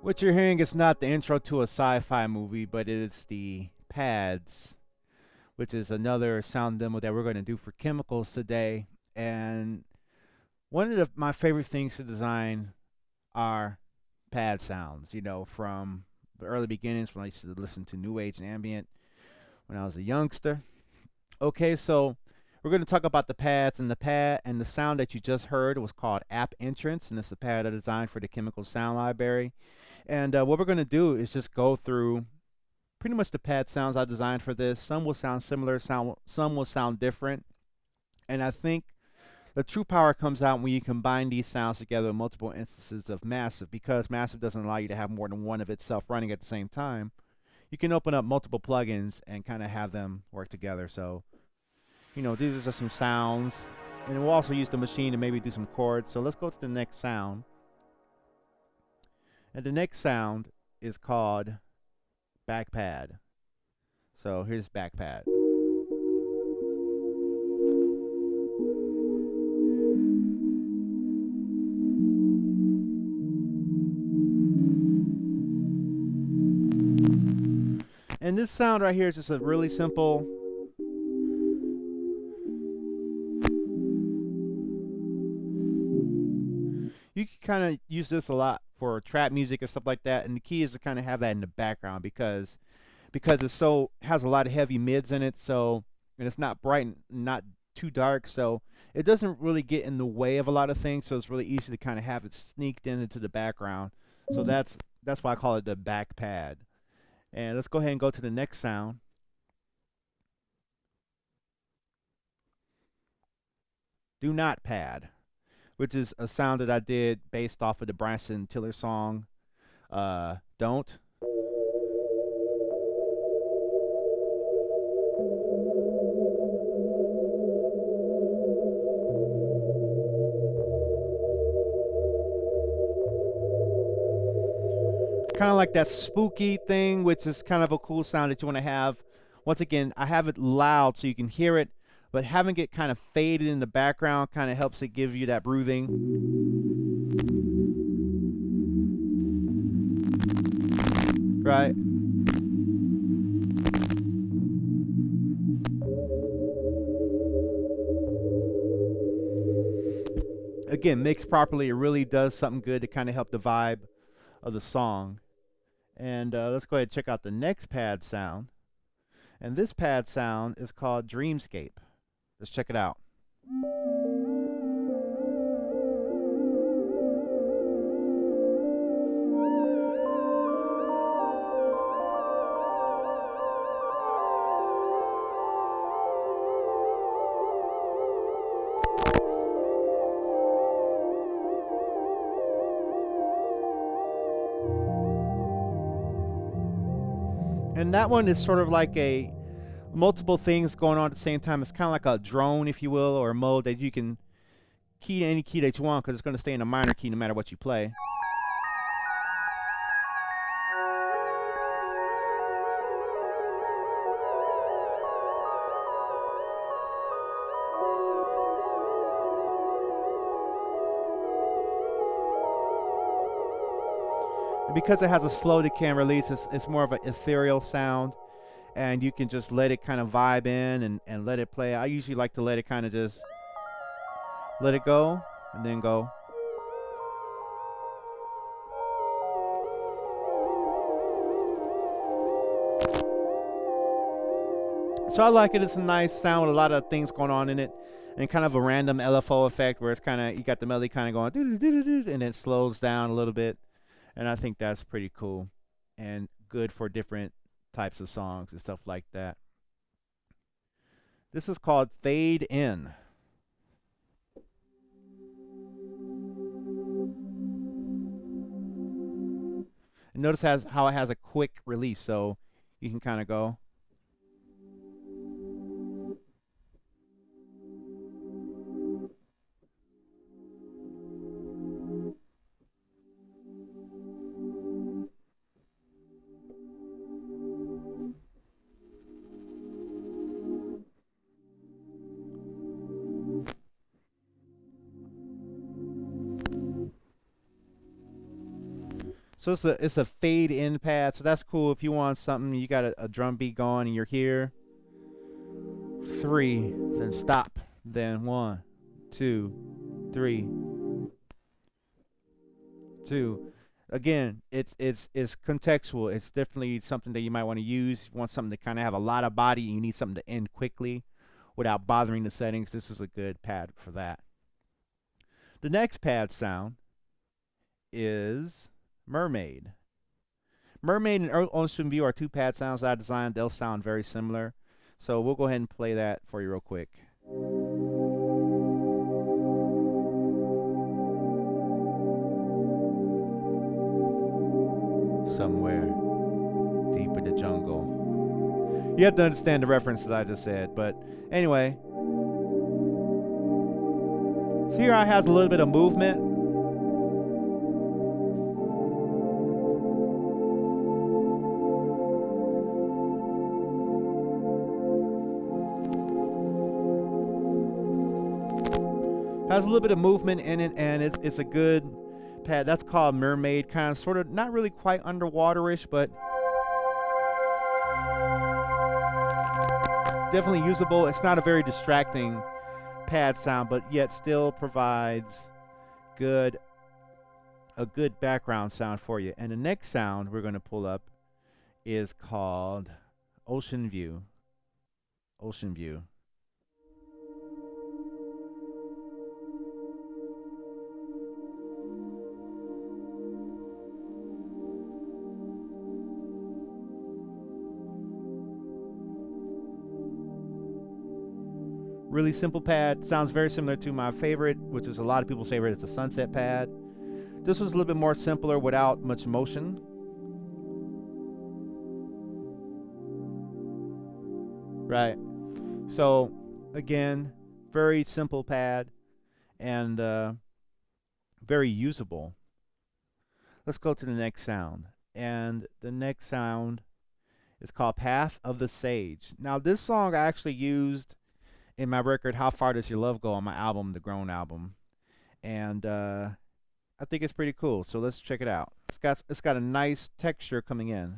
What you're hearing is not the intro to a sci-fi movie, but it's the pads, which is another sound demo that we're going to do for Chemicals today. And one of my favorite things to design are pad sounds, from the early beginnings when I used to listen to New Age and Ambient when I was a youngster. Okay, so we're going to talk about the pads, and the sound that you just heard was called App Entrance, and it's a pad I designed for the Chemical Sound Library. And what we're going to do is just go through pretty much the pad sounds I designed for this. Some will sound similar, some will sound different. And I think the true power comes out when you combine these sounds together with multiple instances of Massive, because Massive doesn't allow you to have more than one of itself running at the same time. You can open up multiple plugins and kind of have them work together. So, these are just some sounds. And we'll also use the machine to maybe do some chords. So let's go to the next sound. And the next sound is called back pad. So here's back pad. And this sound right here is just a really simple. You can kind of use this a lot for trap music or stuff like that, and the key is to kind of have that in the background because it's so has a lot of heavy mids in it, so and it's not bright and not too dark, so it doesn't really get in the way of a lot of things, so it's really easy to kind of have it sneaked in into the background. So that's why I call it the back pad. And let's go ahead and go to the next sound. Do Not Pad, which is a sound that I did based off of the Bryson Tiller song, Don't. Kind of like that spooky thing, which is kind of a cool sound that you want to have. Once again, I have it loud so you can hear it, but having it kind of faded in the background kind of helps it give you that breathing. Right? Again, mixed properly, it really does something good to kind of help the vibe of the song. And let's go ahead and check out the next pad sound. And this pad sound is called Dreamscape. Let's check it out. And that one is sort of like a multiple things going on at the same time. It's kind of like a drone, if you will, or a mode that you can key to any key that you want because it's going to stay in a minor key no matter what you play. And because it has a slow decay and release, it's more of an ethereal sound, and you can just let it kind of vibe in and let it play. I usually like to let it kind of just let it go and then go. So I like it. It's a nice sound with a lot of things going on in it, and kind of a random LFO effect where it's kind of you got the melody kind of going doo-doo-doo-doo-doo, and it slows down a little bit, and I think that's pretty cool and good for different types of songs and stuff like that. This is called Fade In. And notice how it has a quick release, so you can kind of go. So it's a fade in pad, so that's cool if you want something, you got a drum beat going and you're here. 3, then stop, then 1, 2, 3, 2. Again, it's contextual. It's definitely something that you might want to use. You want something to kind of have a lot of body, and you need something to end quickly without bothering the settings. This is a good pad for that. The next pad sound is Mermaid. Mermaid and Ocean View are 2 pad sounds that I designed. They'll sound very similar. So we'll go ahead and play that for you real quick. Somewhere deep in the jungle. You have to understand the references I just said. But anyway. So here I has a little bit of movement. Has a little bit of movement in it, and it's a good pad. That's called Mermaid, kind of sort of not really quite underwaterish, but definitely usable. It's not a very distracting pad sound, but yet still provides a good background sound for you. And the next sound we're going to pull up is called Ocean View. Ocean View. Really simple pad. Sounds very similar to my favorite, which is a lot of people's favorite. It's the Sunset pad. This was a little bit more simpler without much motion. Right. So, again, very simple pad and very usable. Let's go to the next sound. And the next sound is called Path of the Sage. Now, this song I actually used in my record, How Far Does Your Love Go, on my album, The Grown Album. And I think it's pretty cool. So let's check it out. It's got a nice texture coming in.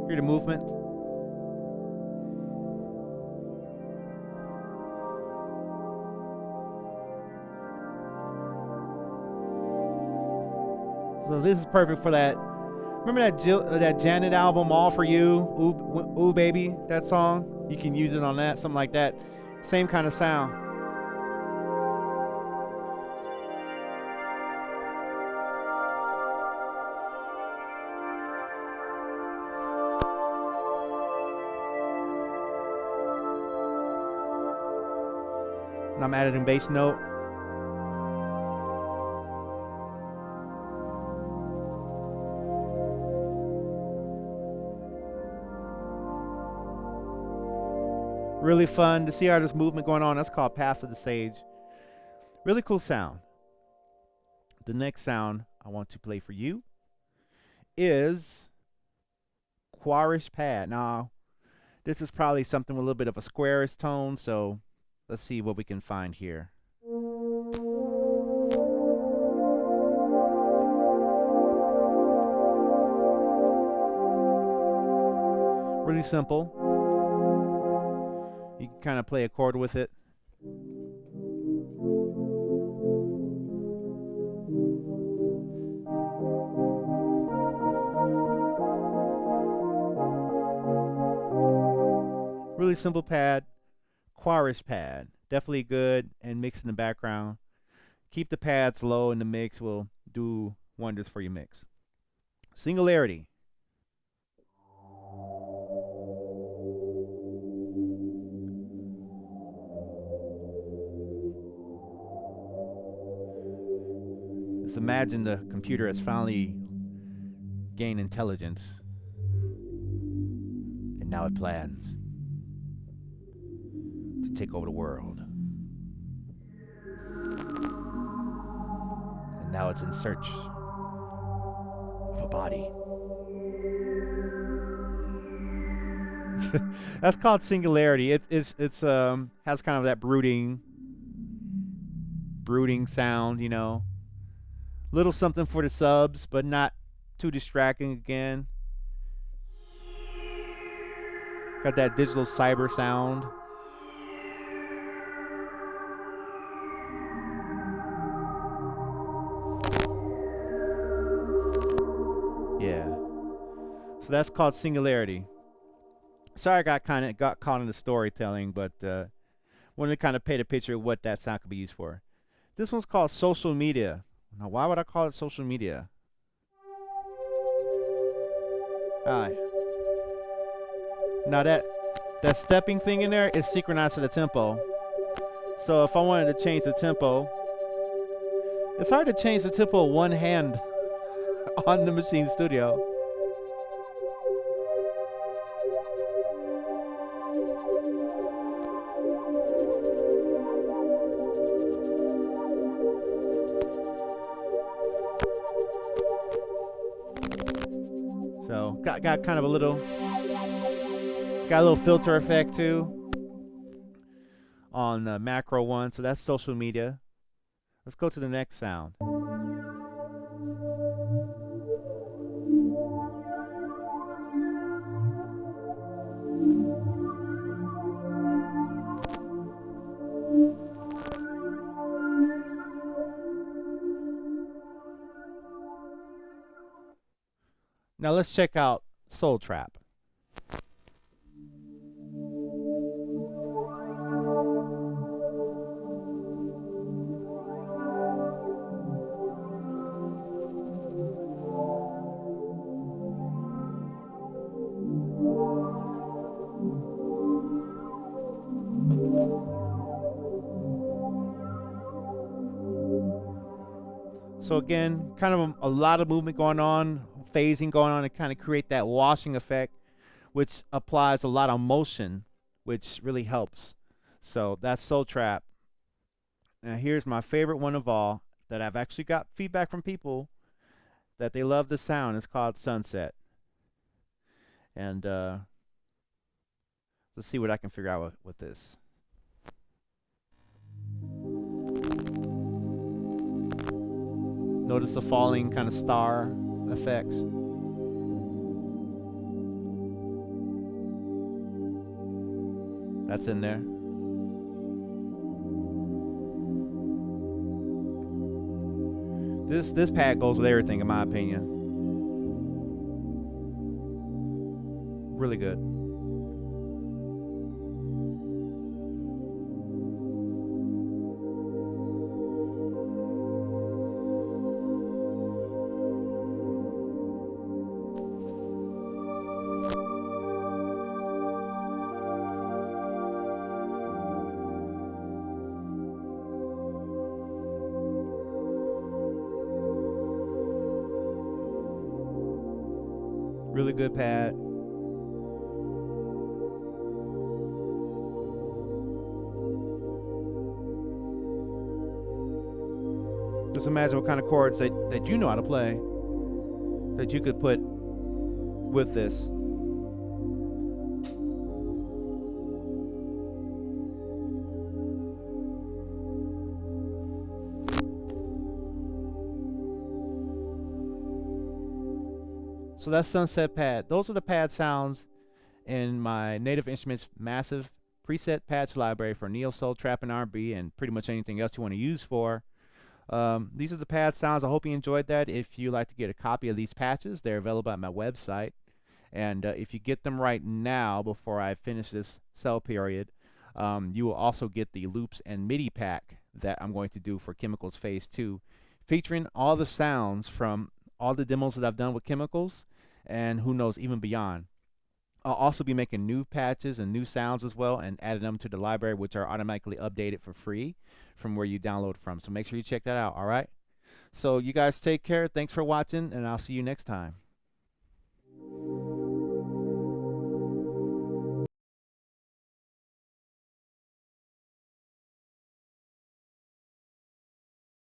Hear the movement. So this is perfect for that. Remember that Janet album, All For You? Ooh Baby, that song? You can use it on that, something like that. Same kind of sound. And I'm adding bass note. Really fun to see how this movement going on. That's called Path of the Sage. Really cool sound. The next sound I want to play for you is Quarish Pad. Now, this is probably something with a little bit of a squarish tone, so let's see what we can find here. Really simple. You can kind of play a chord with it. Really simple pad. Quarish pad. Definitely good and mix in the background. Keep the pads low in the mix will do wonders for your mix. Singularity. Just imagine the computer has finally gained intelligence, and now it plans to take over the world. Now it's in search of a body. That's called Singularity. It's has kind of that brooding sound, you know. Little something for the subs, but not too distracting again. Got that digital cyber sound. Yeah. So that's called Singularity. Sorry, I got caught in the storytelling, but wanted to kind of paint a picture of what that sound could be used for. This one's called Social Media. Now, why would I call it Social Media? Alright. Now that stepping thing in there is synchronized to the tempo. So if I wanted to change the tempo, it's hard to change the tempo with one hand on the Maschine Studio. So got kind of a little filter effect too on the macro one. So that's Social Media. Let's go to the next sound. Now let's check out Soul Trap. So again, kind of a lot of movement going on, phasing going on to kind of create that washing effect, which applies a lot of motion, which really helps. So that's Soul Trap. Now here's my favorite one of all that I've actually got feedback from people that they love the sound. It's called Sunset. And let's see what I can figure out with this. Notice the falling kind of star effects. That's in there. This pad goes with everything, in my opinion. Really good. Really good pad. Just imagine what kind of chords that you know how to play that you could put with this. So that's Sunset Pad. Those are the pad sounds in my Native Instruments massive preset patch library for neo soul, trap, and R&B, and pretty much anything else you want to use for. These are the pad sounds. I hope you enjoyed that. If you'd like to get a copy of these patches, they're available at my website. And if you get them right now, before I finish this sell period, you will also get the loops and MIDI pack that I'm going to do for Khemikals Phase 2, featuring all the sounds from all the demos that I've done with Khemikals, and who knows, even beyond. I'll also be making new patches and new sounds as well, and adding them to the library, which are automatically updated for free from where you download from. So make sure you check that out, all right? So you guys take care. Thanks for watching, and I'll see you next time.